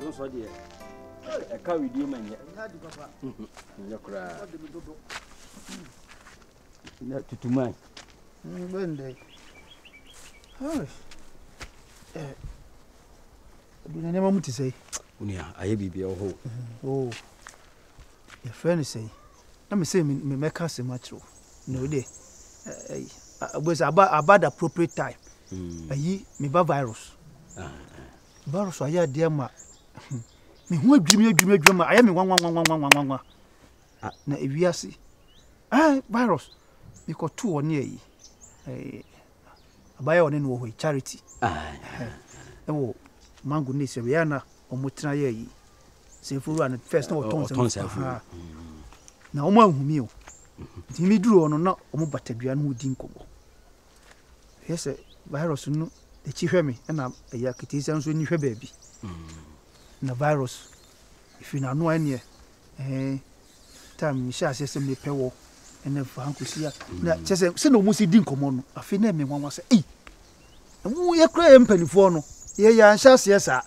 no so de e ka video man ye Hadi papa. Yakura. Na tutumai. Bende. Ai. Bina nema muti sei. Unia aye bibia ho. Oh. Your friend say. Na me say me make us matro. No dey. Was about appropriate time. Ayi me ba virus. Virus aya dey ma. Me ho adwuma aya me wan. Na ewiase. Virus. Me ko to one yi. Abaya one no ho charity. Ewo mango ni se yana omutra ye yi. Se furu an first no tonse. Na omo ahumi o. Ti mi duru ono na omo batadua no di nkomo. Yese virus no e chi hwe me na ya kitisa nso ni hwe baabi. Na virus if you know anye time mi sha se me pewo ene fa ankosia na chese se no mu si di nkomo no afi na me nwanwa se mu ye kra empanifo no ye ya sha se sa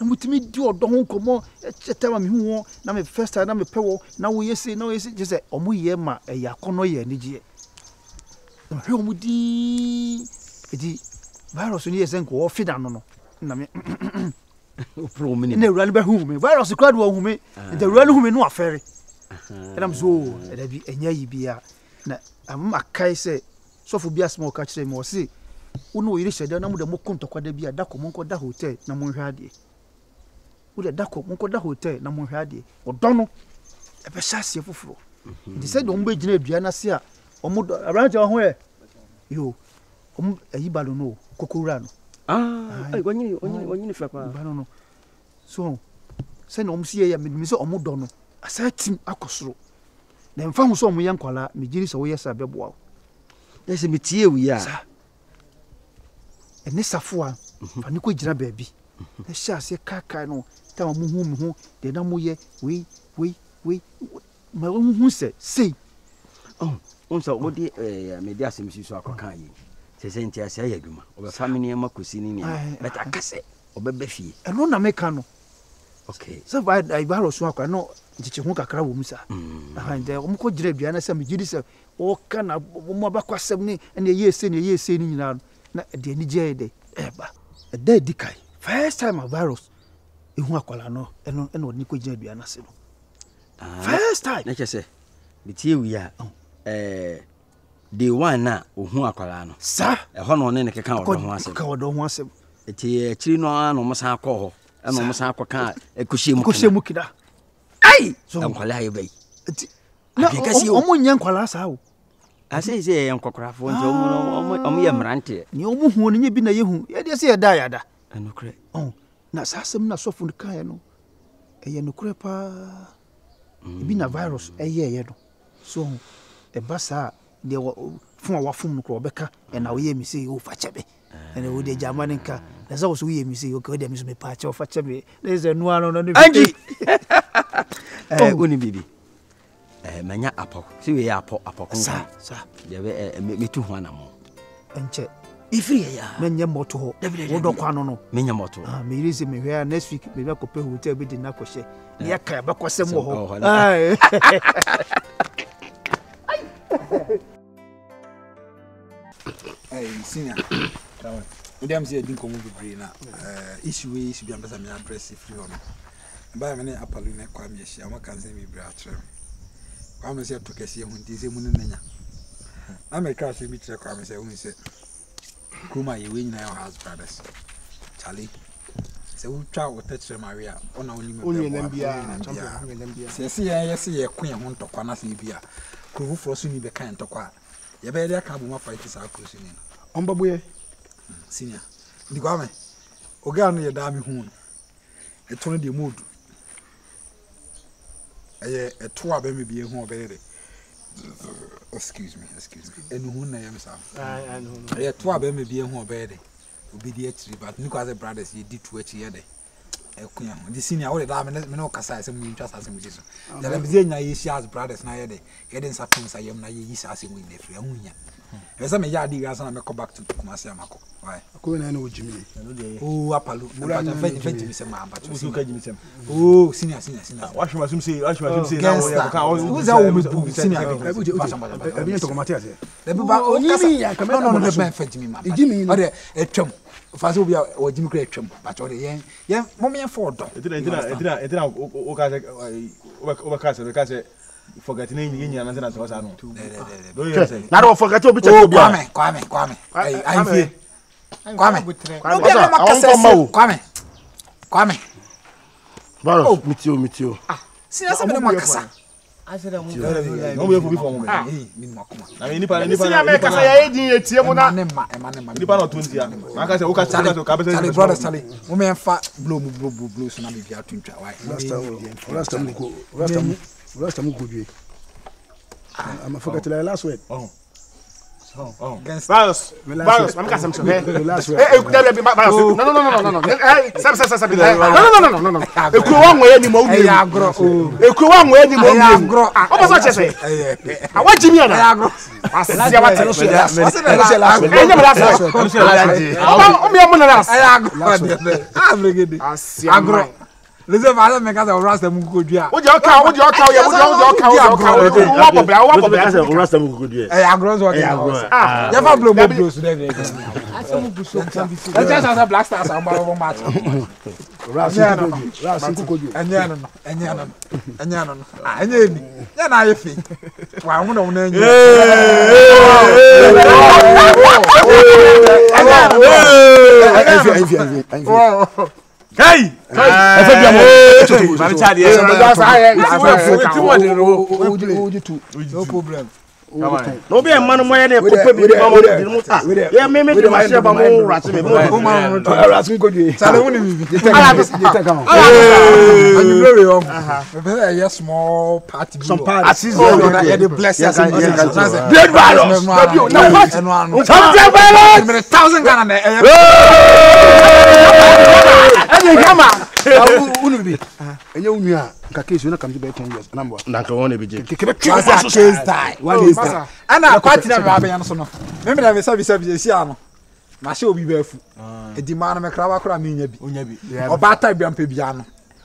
na mutimi di odo ho nkomo cheta me hu na me first time na me pewo na wo yesi chese omu ye ma ya kono ye nigye na hwe omu di edi virus ni yesen ko ofida no na me pro mini na ewura ne ba hu me virus kra do hu me the ewura ne hu me no afere and am so e bi enya yi bia na am akai se sofo bia small ka kire me o se uno yiri shede na mu de mokontokwa da bia da ko monko da hotel na mo hwa ade wo de da ko monko da hotel na mo hwa ade odo no e be shasie foforo ndi se do mbe gina adua na se a omo abranje ho e yo omo ayi balo no kokora no ai onyini fapa balo no so se no omo sie ya me se omo do no asa tim akosoro na mfa ho so omo ye nkwala me giri se wo ye sa beboa yese metie wi a ene safo fa ne ko gina baabi na sha se kaka no ta mo hu de na mo ye we ma hu se sei onso wodi media asemsi so akokan yi se ntia se ya adwuma obe family ma kosi ni but akase obebe fie eno na meka no okay so ba ibaro so akwa no nchichi hu kakra wo musa de mo ko gina bia na se me gidi se o kana mo abakwasem ni ene ye se ni nyina na de ni je de eba de dikai first time a virus ehu akwala no eno ni ko gina bia na se no first time na chese bitie wi a day one na ohu akwala no sa ho no ne keka odo ho asem ka odo ho asem eti akiri no ano mo san akọ ho eno mo san akoka ekoshemu kida ai so akwala ayi bai eti na omo nya nkwala sa o ase ye nkwakrafo nti omo ye mrante ni omo hu no nya bi na yehu ye de se ye da ya da enokre na sasem na sofo no kan no eye nokre pa bi na virus eye no so e basa de fun awafum no kro beka e na wo ye mi se o fa chebe ene wo de jamani nka na so wo ye mi se o ka de mi so me pa che o fa chebe le ze nu ano no anji oni bibi manya apo si we apo kon sa de me tu ho anamo enche ifiri ya menye moto ho wo do kwano no menye moto me rise me hwe next week me be ko pe hotel be de na ko hye ne ya ka ba kwasem ho ai senior tawa udam se din komu bebre na issue bi ambasa me address free on ba me ne apalu ne kwa me hye amaka nse me bebre atre kwa me se to kese hu ndi se mu ne nanya America se mi tre kwa me se hu se kuma ye we nyina your house brothers Charlie se wu twa wo tetre Maria ona oni me be se ye kun ye ho ntokwa na se bia kuvu froso ni be kan ntokwa ye be dey aka bu ma fight sa akusi ni ombaboye senior ndi kwa me oga no ye da me hu e to no de modu e to aba me bi hu obere excuse me enu hu na ye me sa I know e to aba me bi hu obere obi di atri but ni kwa ze brothers ye di to achi ye de e kun ya di senior wo de da me no kasa se mu ntwa sa se mu jesu da me ze nya ye shi as brothers na ye de nsa tun sa yem na ye yi sa se mu ne fri ahunya Esa me ya di gasa na me go back to Kumasi amako. Why? Ko na no Jimmy. Oh, Apalo. But fenti me se ma amba. Usu ka Jimmy Sem. Oh, senior. Wash my say na Who's that woman senior? Ebi to komati ase. The ba o Jimmy ya come no the man fenti me ma. Jimmy O de etwam. Fa so bia o Jimmy kra etwam. But o de yen mom yen for do. Etina o ka say forget ni na na so sa no. Na do forget obi check obi. Kwame. Ai fie. Kwame. Baros, mitio. Sina se me makasa. No we for me. Me makoma. Na ni pa Sina me kasa ya edin etie mu na. Ema. Ni pa no 20 ya. Na ka say o ka be Charlie brother Charlie. Mo me fa blow so na me bia twintwa why. Last time go dwe. I'm forget the last word. Baros, I'm casting some hair. Last word. No. Hey, stop. No. Eku wan we ni mo wi. Eku wan we ni mo wi. O ba so che say. Awa Jimmy na. Asia wa tell so last. Enye me last. O me am na last. Agro. Leze va me casa o rasta mu kodua. Wo je oka ya. Wo bobla. O rasta mu kodua. Agro so ya. Ya fa blow so dey. Asamu buso kan bi si. Let's just Black Stars am ba wo match. Rasta ku kodua. Enye no. Enye ni. Ya na ye fi. Wa hu na wona enye. Hey! Efe bi amo. Mami chadi e. No problem. No be man mo ye na kope bi ma mo di mu ta. Ye me di ma share ba mo rate me. O ma no Rasta ku kodua. Sale woni mi. Ala. And you very young. Maybe a small party. Some party. Assist the blessings. Great virus. No what? Something virus. 1,000 Ghana. Kama unubi enye unua nka case na kamji be 10 years na mbo Na nka won e beje. kebe Case die. One is die. Ana party na ba ya no so no. Me me na be service si ano. Ma she obi ba fu. Edi ma na me kra ba kra me nya bi. Onya bi. Oba ta bi ampa bi ano.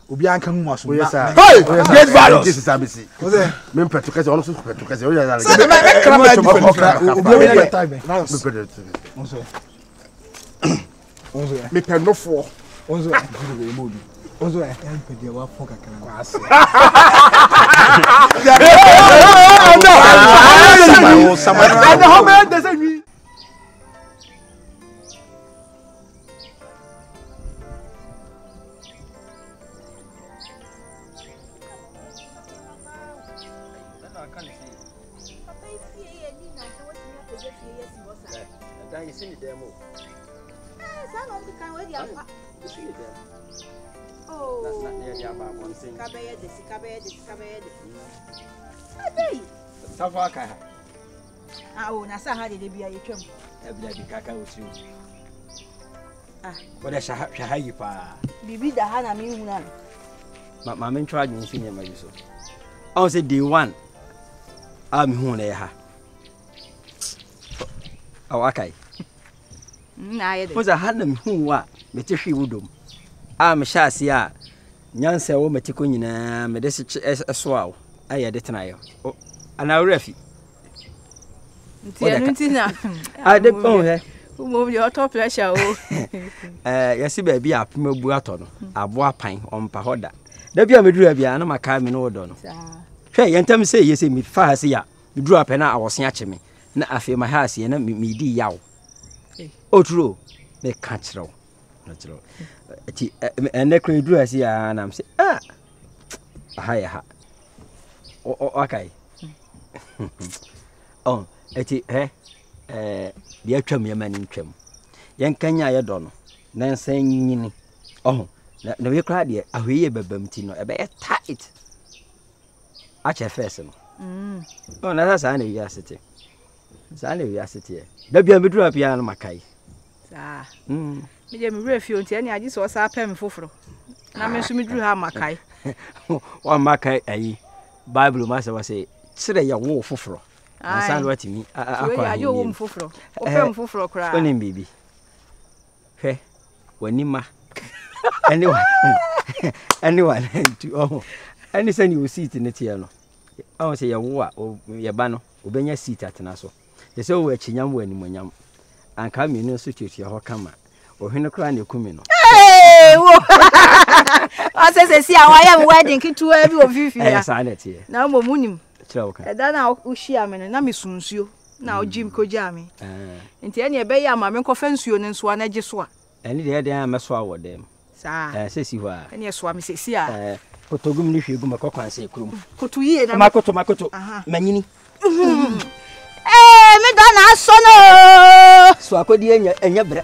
Obi anka hu aso. hey great virus This is abisi. Oze. Me petu kase ono so petu kase. O ya Se me kra ba different. Obi be ta be. Ozo. Ozo. me penofo Ozo. Ozo e pedi wa fo kakra. Kwase. Safa ka. O na sa ha de bia yetwam. Bia di kaka osi. Wada shahayi pa. Bibi da ha na me hu na. Ma men twa adwin fi nyama yiso. On say day 1. Me hu na ha. Awakai. Na ye de. Mo za ha na me hu wa me te hwi wudom. Me sha ase a nyansa wo meti ko nyina me de so awo. Aye de tena yo. Ana refi. Ntina. De oh he. Mo bi auto pressure o. Yesi ba bi apema bu ato no. Abo apan ompa hoda. Da bia meduru bia na maka me no wodo no. Hwe yentam se yesi mi fa hase ya. Meduru apena awose ache me. Na afi ma hase na mi di yawo. Oturo me ka kiro. Na kiro. Ati ene kran duru hase ya na am se aha ya ha. Okay. Oh, eti bia twam yamani twam. Yen kanya ye do no. Na nsan nyini. Oh, na we kra de ahweye babam ti no ebe tight. Ache face no. Oh, na sa na wi asete. Sa na wi asete. Da bia meduru apia no makai. Sa. Me je me refi o ntia ni agi so sa pem foforo. Na me so meduru ha makai. Wa makai ayi. Bible ma say kire ya wo foforo. ansan watimi akwa ayo wo mfoforo ope mfoforo kra oni bibi hwe wanima anyone to any send you seat in it here no I say ya wo a ye ba no obenya seat atena so ye say wo achinyam wo animonyam anka me no so twetwe ho kama ohwene kra na ekumi no wo asese si awaya wedding kitu abi ofifi ya na mo munim da na uhia me na mesunsuo na ojim koja me enti ene ebe ya ma me nkofa nsuo ne nso na giso a ene de ameso awodem sa sesi ho a ene so am sesi a kotogum ni hwegu makokwan se kurum kotu yie na makoto manyini me da na so no so akodi enya bre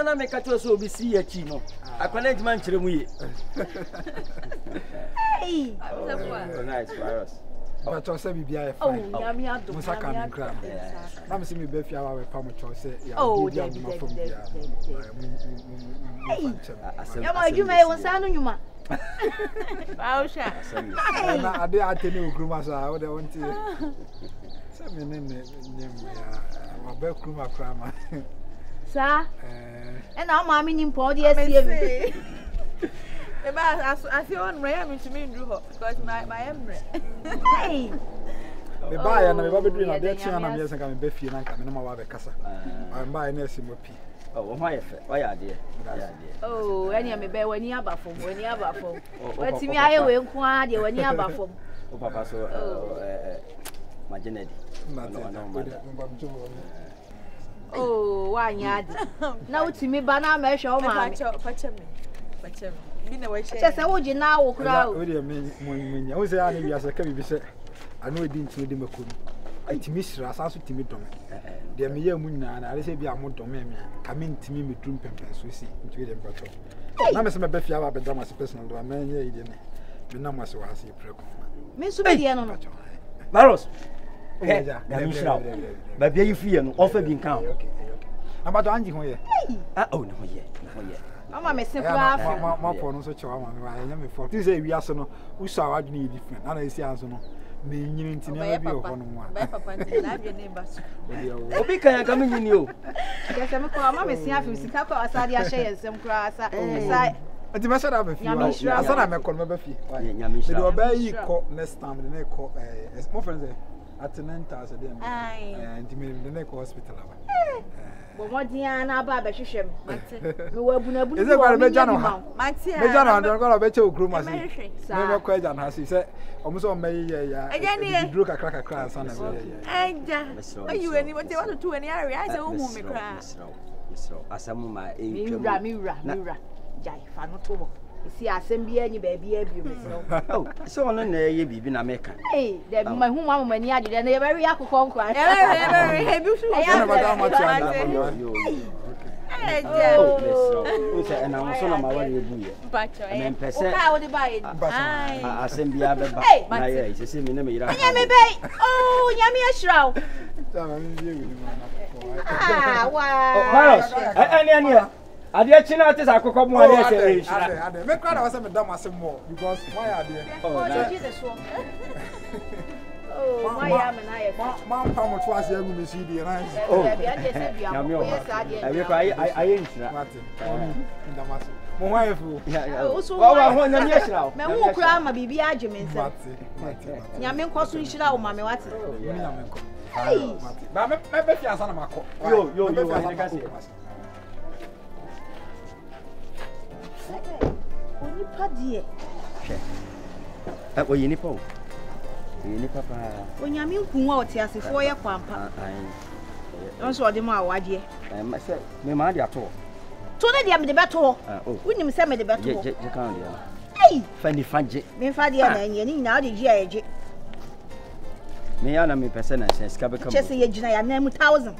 na me kacho so obi si ya chi no akwana ejima nkyere mu ye hey nice virus but to say bibia ya fine yami ado musa ka mi kra na me se me be fia wa we pa mo cho say ya bibia ma fom bia ya ma adwuma e wonsa no nyuma bausha na ade atene okruma so a wo de wonti se me ne nyem ya wa be kruma kra ma sa na ma mi nimpo de asie mi e ba asie on mre mi tumi ndu ho because my emre hey me ba ya na me ba bedru na de tia na me yesa ka me be fie na nka me na ma wa be kasa ba ya na esi mo pi wo ho ayefe wa ya de oh eni me be wani abafom watimi aye we nko a de wani abafom o papa so majenedi oh wanyadi na utimi ba na ma hwe o ma pachem bi na we share chese wo ji na wo kura o de me nya o se ya ni biasa ka bi se anu edi ntino de makuru atimi sira asaso timi dom de me ya mu nyina na ale se bi amodom me ka me ntimi medrum pempen so si ntwi de mbato na me se me be fia ba be dama se personal do ma nya ide ne me na mo se wa se preko me su be de no no Maros ya mi shira ba bia yi fie no ofa bi nkan na ba do anji ho ye oh no ye mama me se kura afi ma po no so chewa ma me wa nya me for ti say wi aso no usa wadwe ni different na na esi aso no me nyini ntini na bi ho no mo ba papa ntini na bi ne ba so obi kan ka me nyini o kese me ko mama me se afi sika ko asade a hye yensem kura asa ati ma shara ba fi asa na me ko me ba fi nyami shira me do ba yi ko next time ne ko mo friends atenanta as dem nti me ne ko hospital aba bo modia na ba ba hwehwem me wa bunabu ni ko me jano ha mate me jano ha ko be che okroma si me ko eja na si se omo so me ye ya duro kakra asa na me ye eja ayu eni mo te wa to eni are I say wo hu me kra asamu ma mi wura jai fa no to isi asem bi anyi ba bi abio oh so ono na ye bibi na meka de ma hu ma mani agide na ye bari akokọ nkwa e bi su na ba da ma tia o se na mo so na ma wa ye bu ye bacho e men pese o ka o de ba ye asem bi abeba na ye ise se mi na me yira nya me be oh nya me ashraw ta ma mi ye wi wa ani ade chi na tisa akokọ mu ade se ade me kra na wase me dam asem mo because why ade oh Jesus so oh my am na ye ma pa mo to ase agu me si di na oh bia de se bia mo ye sa de ayi ko ayi nchira mate dam ase Mo wife o. Wa ho nyame ahyira wo. Me wo kura ma bibi agye me nsa. Nyame nkoso nhyira wo ma me wate. Nyame nko. Hey. Ba me be fi asa na makọ. Yo ene ka se. Oni padie. Oyi ni po. Oyi ni papa. Onyame nkunwa o te asefo ye kwampa. Nso ode mu awaje. Me ma de ato. To ne dia me de beto. Unim se me de beto. Je kan dia. Hey. Fani faje. Me fa dia na enye ni na de ji ayeje. Me ya na me pese na se ska be kam. Chese ye gina ya na mu 1000.